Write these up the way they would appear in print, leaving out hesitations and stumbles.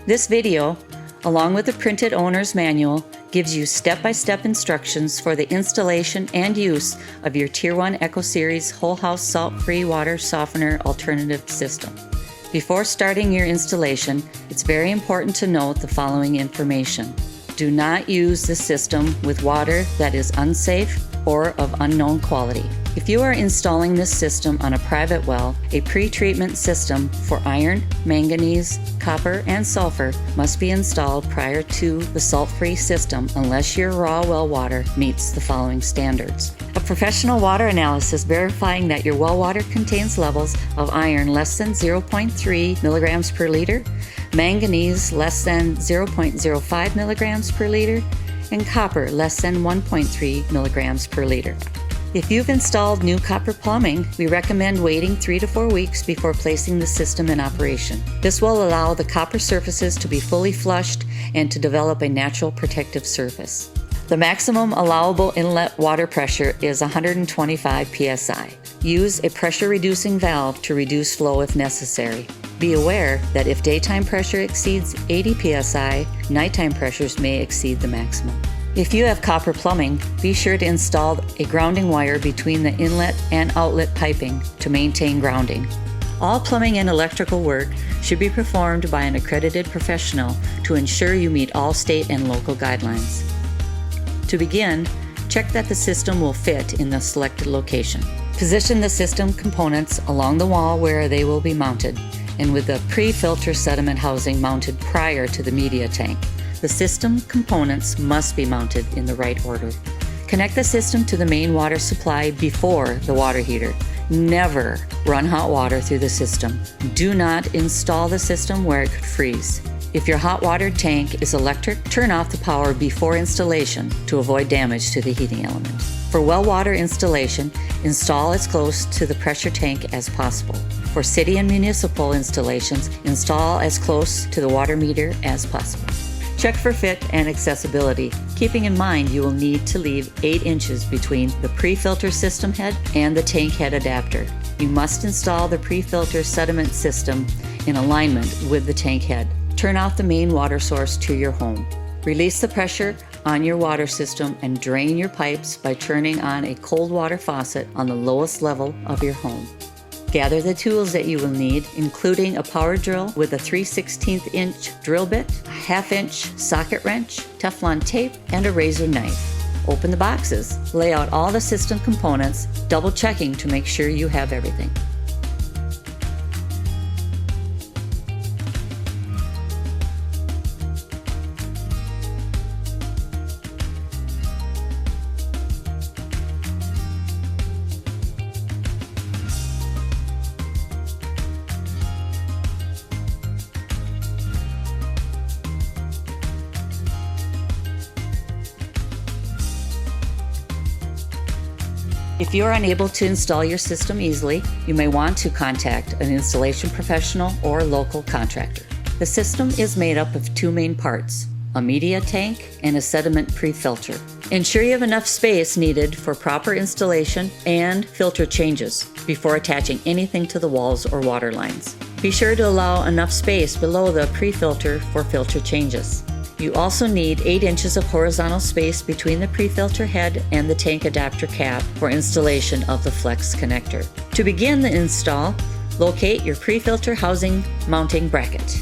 This video, along with the printed owner's manual, gives you step-by-step instructions for the installation and use of your Tier 1 EcoSeries Whole House Salt-Free Water Softener Alternative System. Before starting your installation, it's very important to note the following information. Do not use the system with water that is unsafe or of unknown quality. If you are installing this system on a private well, a pre-treatment system for iron, manganese, copper, and sulfur must be installed prior to the salt-free system unless your raw well water meets the following standards. A professional water analysis verifying that your well water contains levels of iron less than 0.3 milligrams per liter, manganese less than 0.05 milligrams per liter, and copper less than 1.3 milligrams per liter. If you've installed new copper plumbing, we recommend waiting 3 to 4 weeks before placing the system in operation. This will allow the copper surfaces to be fully flushed and to develop a natural protective surface. The maximum allowable inlet water pressure is 125 psi. Use a pressure-reducing valve to reduce flow if necessary. Be aware that if daytime pressure exceeds 80 psi, nighttime pressures may exceed the maximum. If you have copper plumbing, be sure to install a grounding wire between the inlet and outlet piping to maintain grounding. All plumbing and electrical work should be performed by an accredited professional to ensure you meet all state and local guidelines. To begin, check that the system will fit in the selected location. Position the system components along the wall where they will be mounted, and with the pre-filter sediment housing mounted prior to the media tank. The system components must be mounted in the right order. Connect the system to the main water supply before the water heater. Never run hot water through the system. Do not install the system where it could freeze. If your hot water tank is electric, turn off the power before installation to avoid damage to the heating element. For well water installation, install as close to the pressure tank as possible. For city and municipal installations, install as close to the water meter as possible. Check for fit and accessibility, keeping in mind you will need to leave 8 inches between the pre-filter system head and the tank head adapter. You must install the pre-filter sediment system in alignment with the tank head. Turn off the main water source to your home. Release the pressure on your water system and drain your pipes by turning on a cold water faucet on the lowest level of your home. Gather the tools that you will need, including a power drill with a 3/16 inch drill bit, a 1/2 inch socket wrench, Teflon tape, and a razor knife. Open the boxes. Lay out all the system components, double checking to make sure you have everything. If you are unable to install your system easily, you may want to contact an installation professional or local contractor. The system is made up of 2 main parts, a media tank and a sediment pre-filter. Ensure you have enough space needed for proper installation and filter changes before attaching anything to the walls or water lines. Be sure to allow enough space below the pre-filter for filter changes. You also need 8 inches of horizontal space between the pre-filter head and the tank adapter cap for installation of the flex connector. To begin the install, locate your pre-filter housing mounting bracket.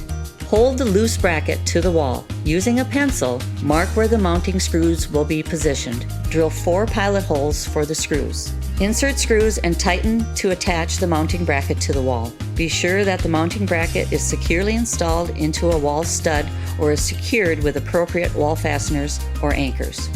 Hold the loose bracket to the wall. Using a pencil, mark where the mounting screws will be positioned. Drill 4 pilot holes for the screws. Insert screws and tighten to attach the mounting bracket to the wall. Be sure that the mounting bracket is securely installed into a wall stud or is secured with appropriate wall fasteners or anchors.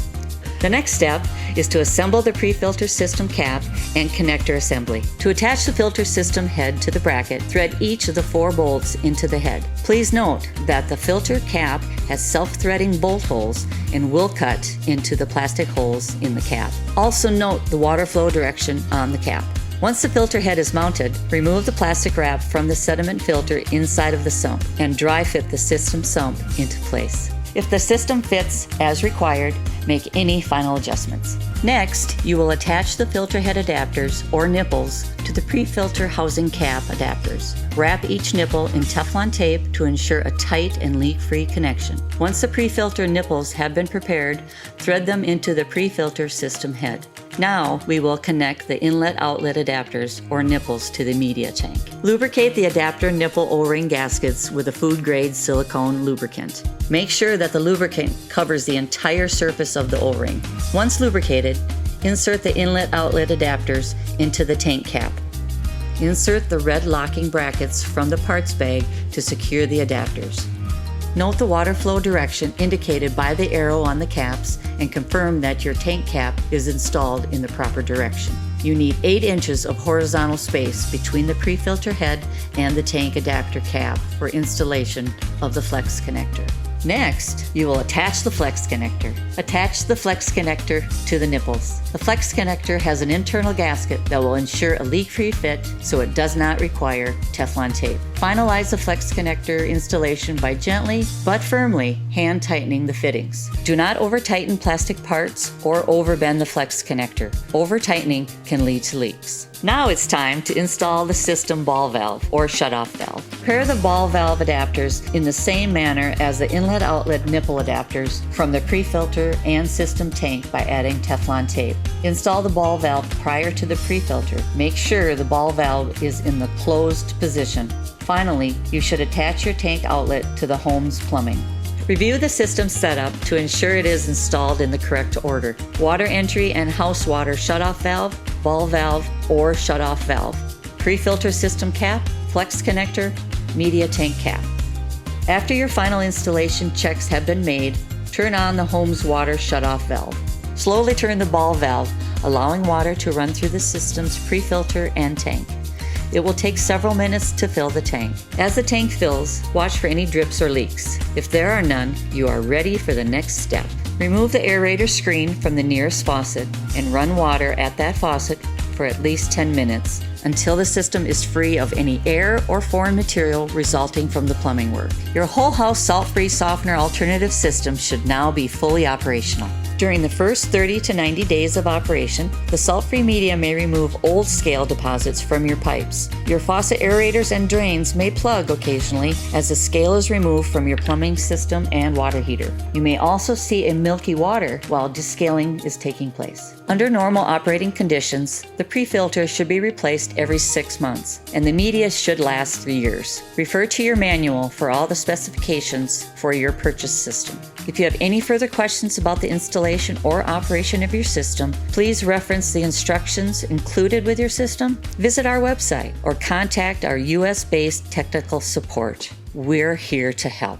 The next step is to assemble the pre-filter system cap and connector assembly. To attach the filter system head to the bracket, thread each of the 4 bolts into the head. Please note that the filter cap has self-threading bolt holes and will cut into the plastic holes in the cap. Also note the water flow direction on the cap. Once the filter head is mounted, remove the plastic wrap from the sediment filter inside of the sump and dry fit the system sump into place. If the system fits as required, make any final adjustments. Next, you will attach the filter head adapters or nipples to the pre-filter housing cap adapters. Wrap each nipple in Teflon tape to ensure a tight and leak-free connection. Once the pre-filter nipples have been prepared, thread them into the pre-filter system head. Now we will connect the inlet-outlet adapters or nipples to the media tank. Lubricate the adapter nipple O-ring gaskets with a food-grade silicone lubricant. Make sure that the lubricant covers the entire surface of the O-ring. Once lubricated, insert the inlet-outlet adapters into the tank cap. Insert the red locking brackets from the parts bag to secure the adapters. Note the water flow direction indicated by the arrow on the caps and confirm that your tank cap is installed in the proper direction. You need 8 inches of horizontal space between the pre-filter head and the tank adapter cap for installation of the flex connector. Next, you will attach the flex connector. Attach the flex connector to the nipples. The flex connector has an internal gasket that will ensure a leak-free fit, so it does not require Teflon tape. Finalize the flex connector installation by gently but firmly hand tightening the fittings. Do not over-tighten plastic parts or overbend the flex connector. Over-tightening can lead to leaks. Now it's time to install the system ball valve or shutoff valve. Prepare the ball valve adapters in the same manner as the inlet-outlet nipple adapters from the pre-filter and system tank by adding Teflon tape. Install the ball valve prior to the pre-filter. Make sure the ball valve is in the closed position. Finally, you should attach your tank outlet to the home's plumbing. Review the system setup to ensure it is installed in the correct order. Water entry and house water shutoff valve, ball valve, or shutoff valve. Pre-filter system cap, flex connector, media tank cap. After your final installation checks have been made, turn on the home's water shutoff valve. Slowly turn the ball valve, allowing water to run through the system's pre-filter and tank. It will take several minutes to fill the tank. As the tank fills, watch for any drips or leaks. If there are none, you are ready for the next step. Remove the aerator screen from the nearest faucet and run water at that faucet for at least 10 minutes until the system is free of any air or foreign material resulting from the plumbing work. Your whole house salt-free softener alternative system should now be fully operational. During the first 30 to 90 days of operation, the salt-free media may remove old scale deposits from your pipes. Your faucet aerators and drains may plug occasionally as the scale is removed from your plumbing system and water heater. You may also see a milky water while descaling is taking place. Under normal operating conditions, the pre-filter should be replaced every 6 months, and the media should last 3 years. Refer to your manual for all the specifications for your purchased system. If you have any further questions about the installation or operation of your system, please reference the instructions included with your system, visit our website, or contact our US-based technical support. We're here to help.